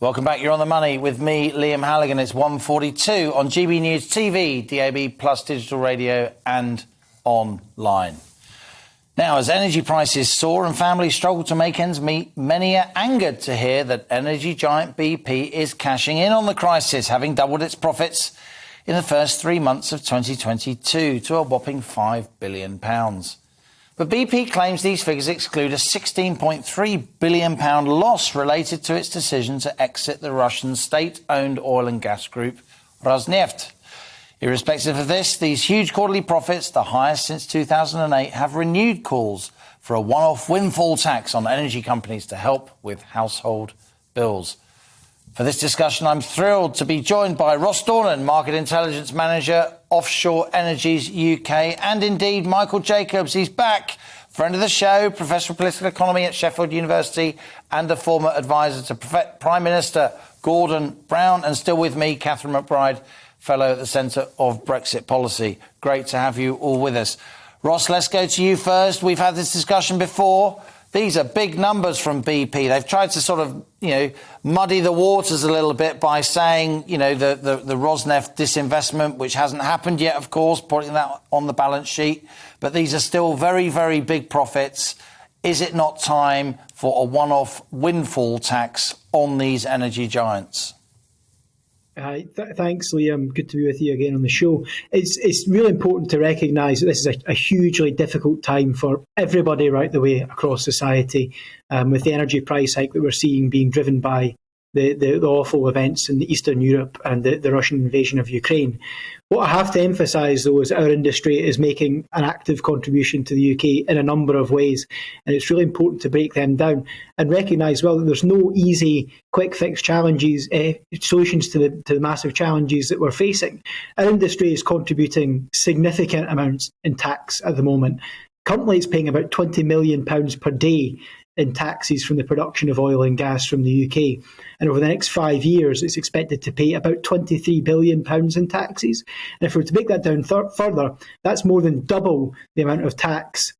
Welcome back. You're on the money with me, Liam Halligan. It's 1:42 on GBNews TV, DAB plus digital radio and online. Now, as energy prices soar and families struggle to make ends meet, many are angered to hear that energy giant BP is cashing in on the crisis, having doubled its profits in the first 3 months of 2022 to a whopping £5 billion. But BP claims these figures exclude a £16.3 billion loss related to its decision to exit the Russian state-owned oil and gas group Rosneft. Irrespective of this, these huge quarterly profits, the highest since 2008, have renewed calls for a one-off windfall tax on energy companies to help with household bills. For this discussion, I'm thrilled to be joined by Ross Dornan, Market Intelligence Manager, Offshore Energies UK, and indeed Michael Jacobs. He's back, friend of the show, Professor of Political Economy at Sheffield University and a former advisor to Prime Minister Gordon Brown. And still with me, Catherine McBride, Fellow at the Centre of Brexit Policy. Great to have you all with us. Ross, let's go to you first. We've had this discussion before. These are big numbers from BP. They've tried to sort of, muddy the waters a little bit by saying, the Rosneft disinvestment, which hasn't happened yet, of course, putting that on the balance sheet. But these are still very, very big profits. Is it not time for a one-off windfall tax on these energy giants? Hi, thanks, Liam. Good to be with you again on the show. It's really important to recognise that this is a hugely difficult time for everybody right the way across society, with the energy price hike that we're seeing being driven by the awful events in Eastern Europe and the Russian invasion of Ukraine. What I have to emphasise, though, is our industry is making an active contribution to the UK in a number of ways, and it's really important to break them down and recognise, well, that there's no easy, quick fix solutions to the massive challenges that we're facing. Our industry is contributing significant amounts in tax at the moment. Currently, it's paying about £20 million per day in taxes from the production of oil and gas from the UK. And over the next 5 years, it's expected to pay about £23 billion in taxes. And if we were to break that down further, that's more than double the amount of tax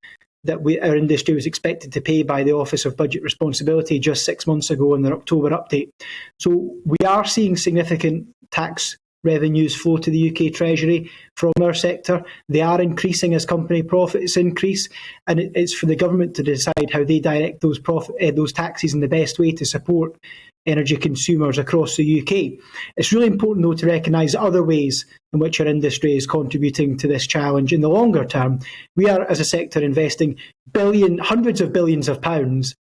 that our industry was expected to pay by the Office of Budget Responsibility just 6 months ago in their October update. So we are seeing significant tax revenues flow to the UK Treasury from our sector. They are increasing as company profits increase, and it's for the government to decide how they direct those taxes in the best way to support energy consumers across the UK. It's really important, though, to recognise other ways in which our industry is contributing to this challenge in the longer term. We are, as a sector, investing hundreds of billions of pounds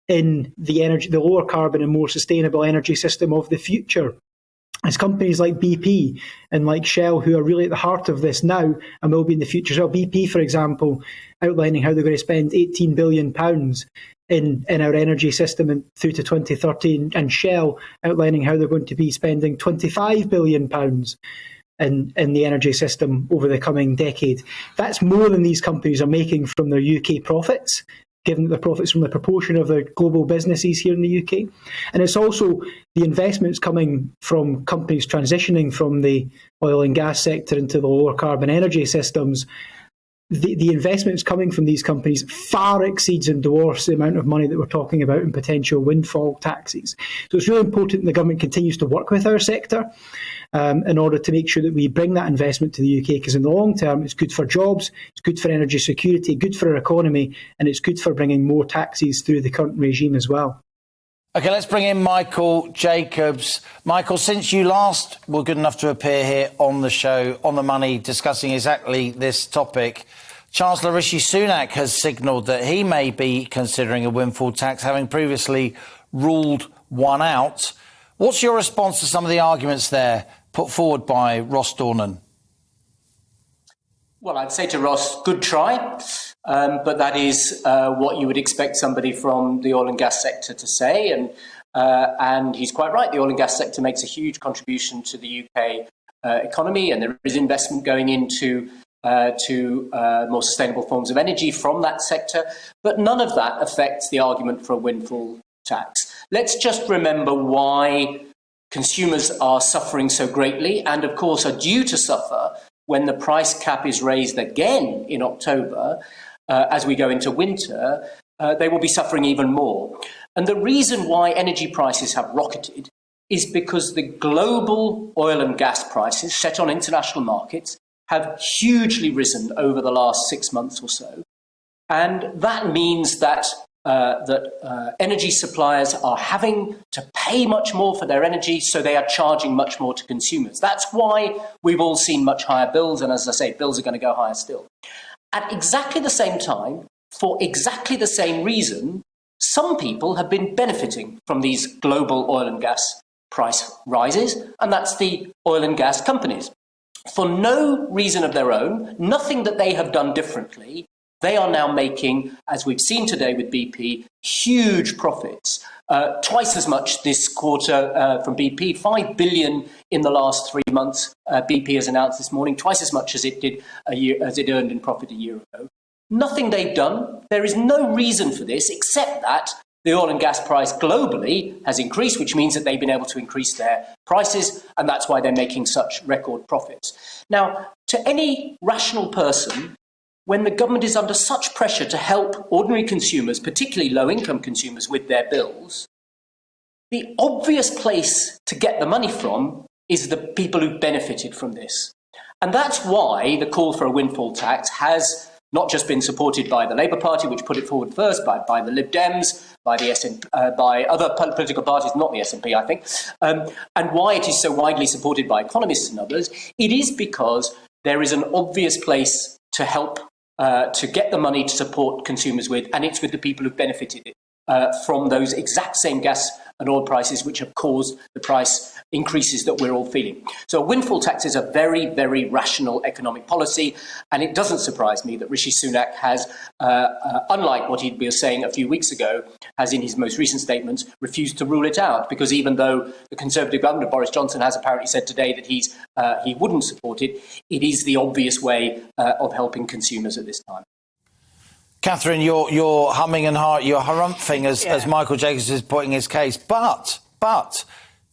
in the lower carbon and more sustainable energy system of the future. It's companies like BP and like Shell who are really at the heart of this now and will be in the future as well. BP, for example, outlining how they're going to spend £18 billion in our energy system through to 2030, and Shell outlining how they're going to be spending £25 billion in the energy system over the coming decade. That's more than these companies are making from their UK profits, given the profits from the proportion of their global businesses here in the UK. And it's also the investments coming from companies transitioning from the oil and gas sector into the lower carbon energy systems. The investments coming from these companies far exceeds and dwarfs the amount of money that we're talking about in potential windfall taxes. So it's really important the government continues to work with our sector in order to make sure that we bring that investment to the UK, because in the long term it's good for jobs, it's good for energy security, good for our economy, and it's good for bringing more taxes through the current regime as well. OK, let's bring in Michael Jacobs. Michael, since you last were good enough to appear here on the show, On the Money, discussing exactly this topic, Chancellor Rishi Sunak has signalled that he may be considering a windfall tax, having previously ruled one out. What's your response to some of the arguments there put forward by Ross Dornan? Well, I'd say to Ross, good try, but that is what you would expect somebody from the oil and gas sector to say. And he's quite right. The oil and gas sector makes a huge contribution to the UK economy, and there is investment going into more sustainable forms of energy from that sector. But none of that affects the argument for a windfall tax. Let's just remember why consumers are suffering so greatly, and of course are due to suffer when the price cap is raised again in October. As we go into winter, they will be suffering even more. And the reason why energy prices have rocketed is because the global oil and gas prices set on international markets have hugely risen over the last 6 months or so. And that means that energy suppliers are having to pay much more for their energy, so they are charging much more to consumers. That's why we've all seen much higher bills, and as I say, bills are going to go higher still. At exactly the same time, for exactly the same reason, some people have been benefiting from these global oil and gas price rises, and that's the oil and gas companies. For no reason of their own, nothing that they have done differently, they are now making, as we've seen today with BP, huge profits. Twice as much this quarter from BP, 5 billion in the last 3 months. BP has announced this morning, twice as much as it did as it earned in profit a year ago. Nothing they've done. There is no reason for this except that the oil and gas price globally has increased, which means that they've been able to increase their prices, and that's why they're making such record profits. Now, to any rational person, when the government is under such pressure to help ordinary consumers, particularly low-income consumers, with their bills, the obvious place to get the money from is the people who benefited from this. And that's why the call for a windfall tax has not just been supported by the Labour Party, which put it forward first, by the Lib Dems, by the by other political parties, not the SNP, I think, and why it is so widely supported by economists and others. It is because there is an obvious place to help to get the money to support consumers with, and it's with the people who've benefited from those exact same gas and oil prices which have caused the price increases that we're all feeling. So a windfall tax is a very, very rational economic policy, and it doesn't surprise me that Rishi Sunak has, unlike what he was saying a few weeks ago, has in his most recent statements refused to rule it out, because even though the Conservative government, Boris Johnson, has apparently said today that he wouldn't support it, it is the obvious way of helping consumers at this time. Catherine, you're humming and you're harumphing as Michael Jacobs is putting his case. But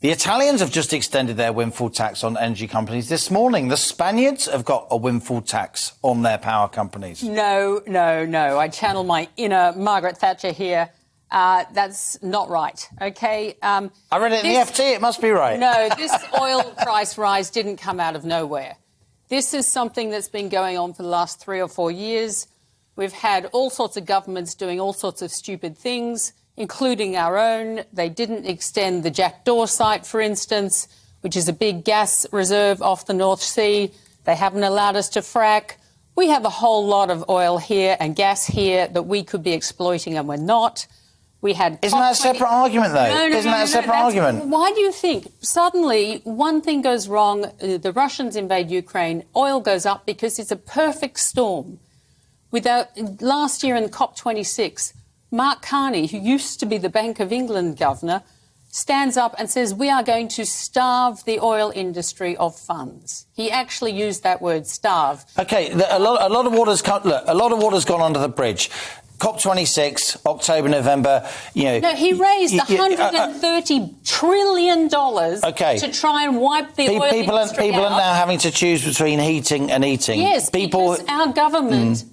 the Italians have just extended their windfall tax on energy companies this morning. The Spaniards have got a windfall tax on their power companies. No. I channel my inner Margaret Thatcher here. That's not right, OK? I read it in the FT. It must be right. No, this oil price rise didn't come out of nowhere. This is something that's been going on for the last 3 or 4 years. We've had all sorts of governments doing all sorts of stupid things, including our own. They didn't extend the Jackdaw site, for instance, which is a big gas reserve off the North Sea. They haven't allowed us to frack. We have a whole lot of oil here and gas here that we could be exploiting, and we're not. We had. Isn't that a separate argument, though? No, Isn't that a separate argument? Why do you think suddenly one thing goes wrong, the Russians invade Ukraine, oil goes up because it's a perfect storm? Last year in COP26, Mark Carney, who used to be the Bank of England governor, stands up and says we are going to starve the oil industry of funds. He actually used that word, starve. OK, a lot of water's gone under the bridge. COP26, October, November, No, he raised $130 trillion to try and wipe the oil industry out. People are now having to choose between heating and eating. Yes, because our government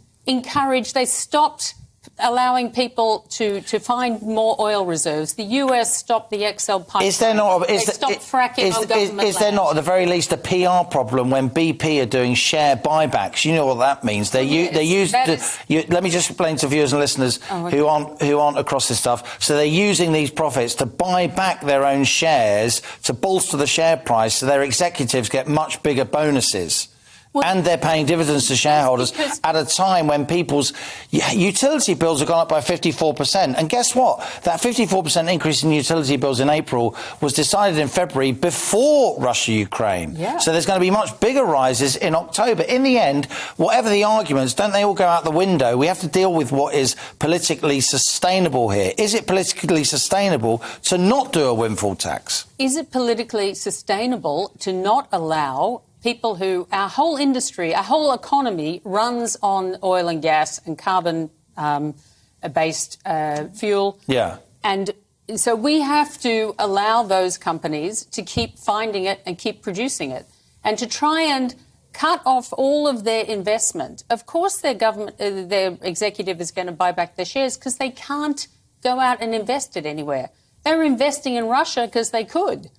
they stopped allowing people to find more oil reserves. The US stopped the XL pipeline. Is there not at the very least a PR problem when BP are doing share buybacks? You know what that means. Let me just explain to viewers and listeners who aren't across this stuff. So they're using these profits to buy back their own shares to bolster the share price, so their executives get much bigger bonuses. And they're paying dividends to shareholders at a time when people's utility bills have gone up by 54%. And guess what? That 54% increase in utility bills in April was decided in February before Russia-Ukraine. Yeah. So there's going to be much bigger rises in October. In the end, whatever the arguments, don't they all go out the window? We have to deal with what is politically sustainable here. Is it politically sustainable to not do a windfall tax? Is it politically sustainable to not allow people who, our whole industry, our whole economy runs on oil and gas and carbon-based fuel? Yeah. And so we have to allow those companies to keep finding it and keep producing it, and to try and cut off all of their investment. Of course, their executive is going to buy back their shares because they can't go out and invest it anywhere. They were investing in Russia because they could.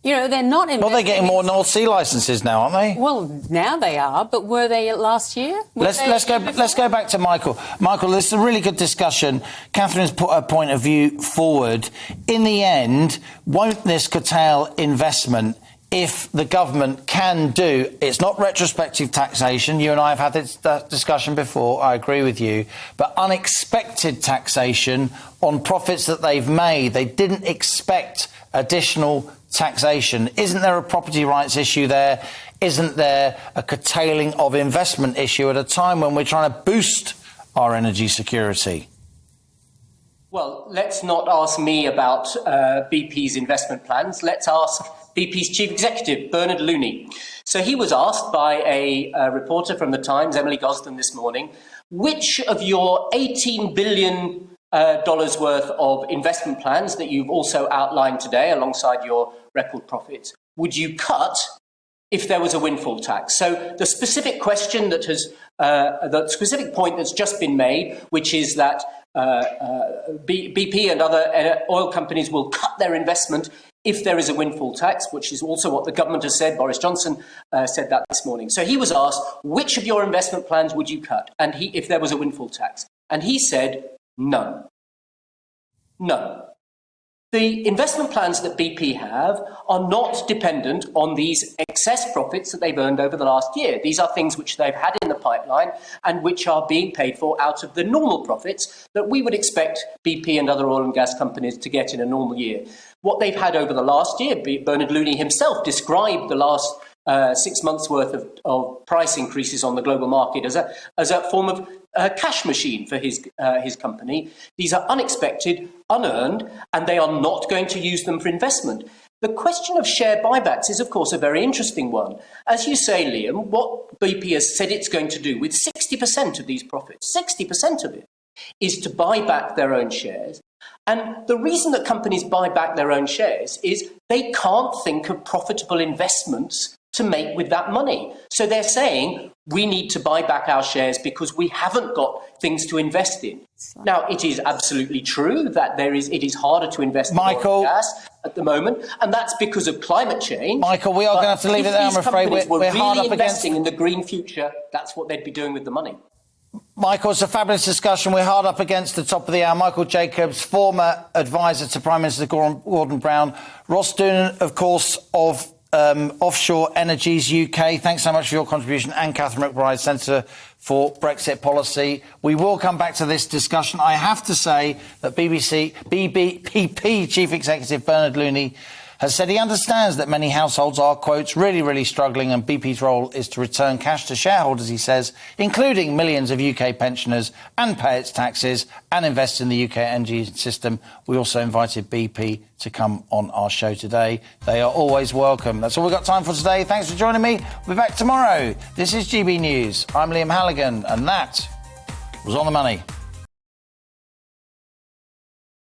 You know, they're not investing. Well, they're getting more North Sea licences now, aren't they? Well, now they are, but were they last year? Let's go back to Michael. Michael, this is a really good discussion. Catherine's put her point of view forward. In the end, won't this curtail investment if the government can do... It's not retrospective taxation. You and I have had this discussion before. I agree with you. But unexpected taxation on profits that they've made. They didn't expect additional taxation. Isn't there a property rights issue there? Isn't there a curtailing of investment issue at a time when we're trying to boost our energy security? Well, let's not ask me about BP's investment plans. Let's ask BP's chief executive, Bernard Looney. So he was asked by a reporter from The Times, Emily Gosden, this morning, which of your $18 billion worth of investment plans that you've also outlined today alongside your record profits would you cut if there was a windfall tax? So the specific question that has, the specific point that's just been made, which is that BP and other oil companies will cut their investment if there is a windfall tax, which is also what the government has said. Boris Johnson said that this morning. So he was asked, which of your investment plans would you cut and if there was a windfall tax? And he said, none. None. The investment plans that BP have are not dependent on these excess profits that they've earned over the last year. These are things which they've had in the pipeline and which are being paid for out of the normal profits that we would expect BP and other oil and gas companies to get in a normal year. What they've had over the last year, Bernard Looney himself described the last 6 months worth of price increases on the global market as a form of cash machine for his company. These are unexpected, unearned, and they are not going to use them for investment. The question of share buybacks is, of course, a very interesting one. As you say, Liam, what BP has said it's going to do with 60% of these profits, 60% of it, is to buy back their own shares. And the reason that companies buy back their own shares is they can't think of profitable investments to make with that money. So they're saying, we need to buy back our shares because we haven't got things to invest in. Now, it is absolutely true that it is harder to invest in oil and gas at the moment, and that's because of climate change. Michael, we are going to have to leave it there, I'm afraid. We're hard up against... investing in the green future, that's what they'd be doing with the money. Michael, it's a fabulous discussion. We're hard up against the top of the hour. Michael Jacobs, former advisor to Prime Minister Gordon Brown. Ross Doonan, of course, of Offshore Energies UK. Thanks so much for your contribution. And Catherine McBride, Centre for Brexit Policy. We will come back to this discussion. I have to say that BP Chief Executive Bernard Looney has said he understands that many households are, quotes, really struggling, and BP's role is to return cash to shareholders, he says, including millions of UK pensioners, and pay its taxes and invest in the UK energy system. We also invited BP to come on our show today. They are always welcome. That's all we've got time for today. Thanks for joining me. We'll be back tomorrow. This is GB News. I'm Liam Halligan, and that was On the Money.